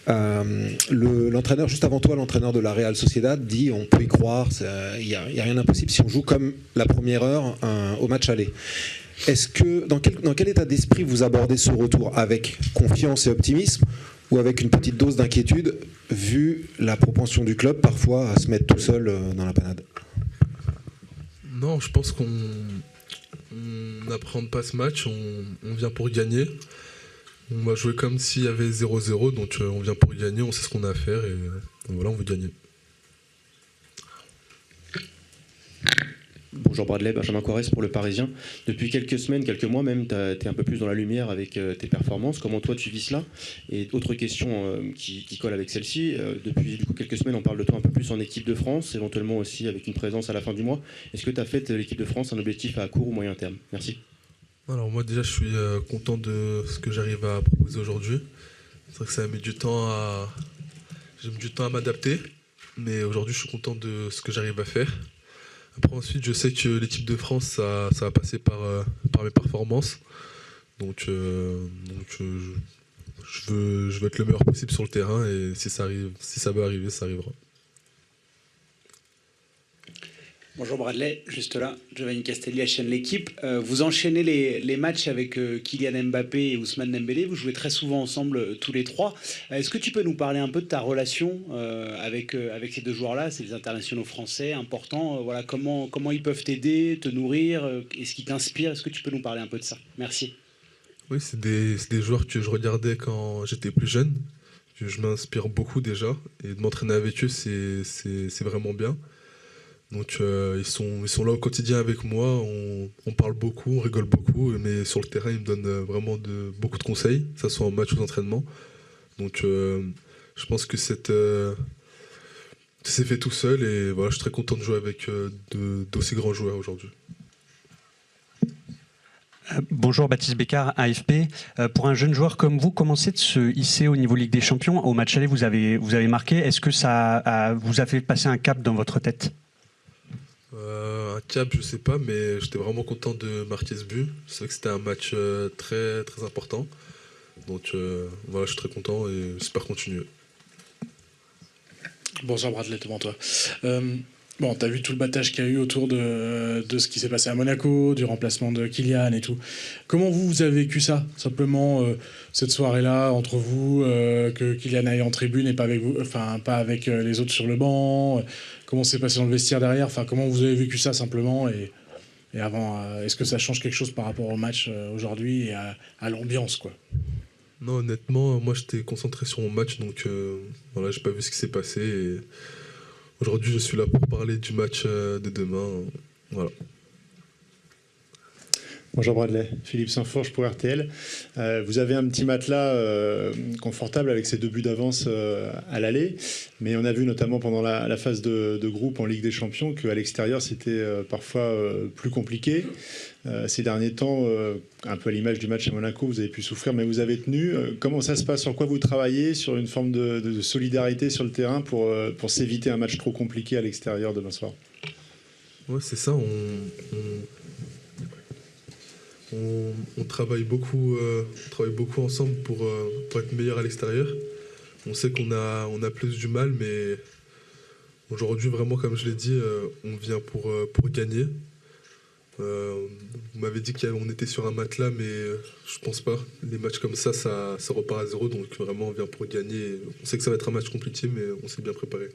L'entraîneur, juste avant toi, l'entraîneur de la Real Sociedad dit on peut y croire, il n'y a rien d'impossible si on joue comme la première heure au match aller. Est-ce que, dans quel état d'esprit vous abordez ce retour? Avec confiance et optimisme ou avec une petite dose d'inquiétude, vu la propension du club parfois à se mettre tout seul dans la panade? Non, je pense qu'on n'appréhende pas ce match, on vient pour gagner. On va jouer comme s'il y avait 0-0, donc on vient pour gagner, on sait ce qu'on a à faire et voilà, on veut gagner. Bonjour Bradley, Benjamin Corrès pour Le Parisien. Depuis quelques semaines, quelques mois même, tu es un peu plus dans la lumière avec tes performances. Comment toi tu vis cela? Et autre question qui colle avec celle-ci, depuis du coup, quelques semaines on parle de toi un peu plus en équipe de France, éventuellement aussi avec une présence à la fin du mois. Est-ce que tu as fait de l'équipe de France un objectif à court ou moyen terme? Merci. Alors moi déjà je suis content de ce que j'arrive à proposer aujourd'hui. C'est vrai que ça a mis du temps j'ai mis du temps à m'adapter, mais aujourd'hui je suis content de ce que j'arrive à faire. Après ensuite je sais que l'équipe de France ça va passer par mes performances. Donc je veux être le meilleur possible sur le terrain et si ça veut arriver, ça arrivera. Bonjour Bradley, juste là, Giovanni Castelli, la chaîne L'équipe. Vous enchaînez les matchs avec Kylian Mbappé et Ousmane Dembélé, vous jouez très souvent ensemble tous les trois. Est-ce que tu peux nous parler un peu de ta relation avec ces deux joueurs-là? C'est des internationaux français importants. Voilà, comment ils peuvent t'aider, te nourrir, est-ce qu'ils t'inspirent? Est-ce que tu peux nous parler un peu de ça? Merci. Oui, c'est des joueurs que je regardais quand j'étais plus jeune. Je m'inspire beaucoup déjà et de m'entraîner avec eux c'est vraiment bien. Donc ils sont là au quotidien avec moi, on parle beaucoup, on rigole beaucoup, mais sur le terrain ils me donnent vraiment beaucoup de conseils, que ce soit en match ou en entraînement. Donc je pense que ça s'est fait tout seul et voilà, je suis très content de jouer avec d'aussi grands joueurs aujourd'hui. Bonjour, Baptiste Bécard, AFP. Pour un jeune joueur comme vous, comment c'est de se hisser au niveau Ligue des Champions? Au match aller, vous avez marqué. Est-ce que ça vous a fait passer un cap dans votre tête? Un cap, je sais pas, mais j'étais vraiment content de marquer ce but. C'est vrai que c'était un match très, très important. Donc voilà, je suis très content et j'espère continuer. Bonsoir Bradley, devant toi. Bon, tu as vu tout le battage qu'il y a eu autour de ce qui s'est passé à Monaco, du remplacement de Kylian et tout. Comment vous avez vécu ça? Simplement, cette soirée-là, entre vous, que Kylian aille en tribune et pas avec vous, enfin, pas avec les autres sur le banc. Comment c'est passé dans le vestiaire derrière? Enfin, comment vous avez vécu ça simplement et avant, est-ce que ça change quelque chose par rapport au match aujourd'hui et à l'ambiance, quoi? Non, honnêtement, moi j'étais concentré sur mon match, donc voilà, j'ai pas vu ce qui s'est passé. Et aujourd'hui, je suis là pour parler du match de demain. Voilà. Bonjour Bradley, Philippe Saint-Forge pour RTL. Vous avez un petit matelas confortable avec ces 2 buts d'avance à l'aller, mais on a vu notamment pendant la phase de groupe en Ligue des Champions qu'à l'extérieur c'était parfois plus compliqué. Ces derniers temps, un peu à l'image du match à Monaco, vous avez pu souffrir, mais vous avez tenu. Comment ça se passe? Sur quoi vous travaillez? Sur une forme de solidarité sur le terrain pour s'éviter un match trop compliqué à l'extérieur demain soir? Ouais, c'est ça, on travaille beaucoup ensemble pour être meilleur à l'extérieur. On sait qu'on a plus du mal, mais aujourd'hui, vraiment, comme je l'ai dit, on vient pour gagner. Vous m'avez dit qu'on était sur un matelas, mais je pense pas. Les matchs comme ça repart à 0, donc vraiment, on vient pour gagner. On sait que ça va être un match compliqué, mais on s'est bien préparé.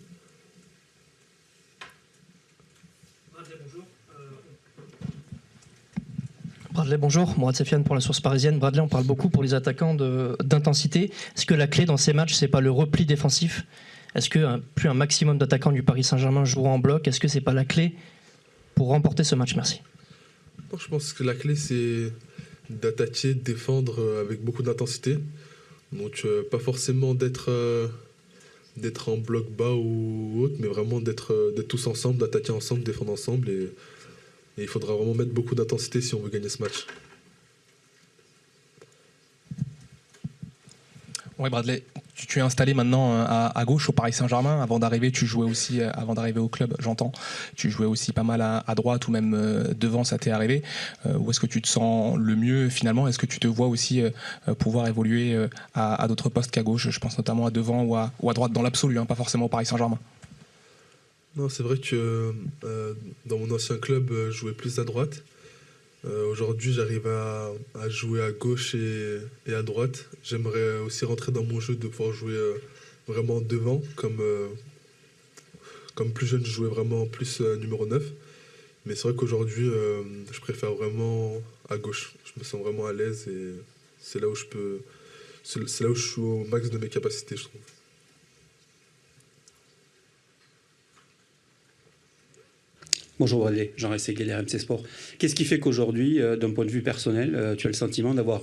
Bradley, bonjour. Mourad Safiane pour la Source Parisienne. Bradley, on parle beaucoup pour les attaquants d'intensité. Est-ce que la clé dans ces matchs, c'est pas le repli défensif? Est-ce que plus un maximum d'attaquants du Paris Saint-Germain joueront en bloc? Est-ce que c'est pas la clé pour remporter ce match? Merci. Non, je pense que la clé, c'est d'attaquer, de défendre avec beaucoup d'intensité. Donc pas forcément d'être en bloc bas ou autre, mais vraiment d'être tous ensemble, d'attaquer ensemble, défendre ensemble. Et il faudra vraiment mettre beaucoup d'intensité si on veut gagner ce match. Oui, Bradley, tu es installé maintenant à gauche au Paris Saint-Germain. Avant d'arriver, tu jouais aussi, avant d'arriver au club, j'entends, tu jouais aussi pas mal à droite ou même devant, ça t'est arrivé. Où est-ce que tu te sens le mieux finalement? Est-ce que tu te vois aussi pouvoir évoluer à d'autres postes qu'à gauche? Je pense notamment à devant ou à droite dans l'absolu, hein, pas forcément au Paris Saint-Germain. Non, c'est vrai que dans mon ancien club, je jouais plus à droite. Aujourd'hui, j'arrive à jouer à gauche et à droite. J'aimerais aussi rentrer dans mon jeu de pouvoir jouer vraiment devant. Comme plus jeune, je jouais vraiment plus numéro 9. Mais c'est vrai qu'aujourd'hui, je préfère vraiment à gauche. Je me sens vraiment à l'aise et c'est là où c'est là où je suis au max de mes capacités, je trouve. Bonjour Bradley, Jean Rességuier, RMC Sport. Qu'est-ce qui fait qu'aujourd'hui, d'un point de vue personnel, tu as le sentiment d'avoir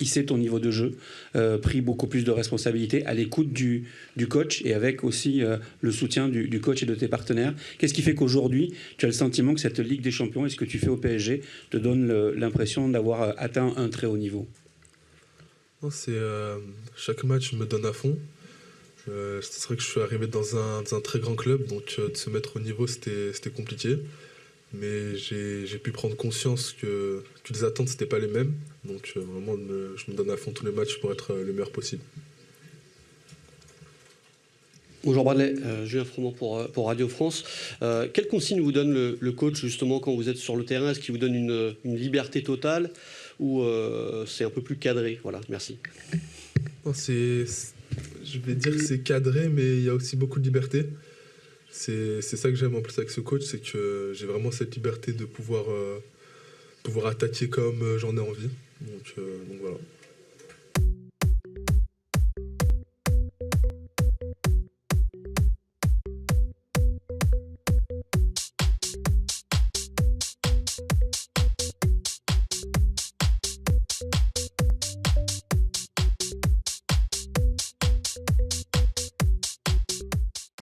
hissé ton niveau de jeu, pris beaucoup plus de responsabilités à l'écoute du coach et avec aussi le soutien du coach et de tes partenaires? Qu'est-ce qui fait qu'aujourd'hui, tu as le sentiment que cette Ligue des Champions et ce que tu fais au PSG te donne l'impression d'avoir atteint un très haut niveau? Non, chaque match me donne à fond. C'est vrai que je suis arrivé dans un très grand club, donc de se mettre au niveau, c'était compliqué. Mais j'ai pu prendre conscience que les attentes, c'était pas les mêmes. Donc vraiment, je me donne à fond tous les matchs pour être le meilleur possible. Bonjour Bradley, Julien Froment pour Radio France. Quelles consignes vous donne le coach justement quand vous êtes sur le terrain? Est-ce qu'il vous donne une liberté totale ou c'est un peu plus cadré? Voilà, merci. Non, je vais dire que c'est cadré, mais il y a aussi beaucoup de liberté. C'est ça que j'aime en plus avec ce coach, c'est que j'ai vraiment cette liberté de pouvoir attaquer comme j'en ai envie. Donc voilà.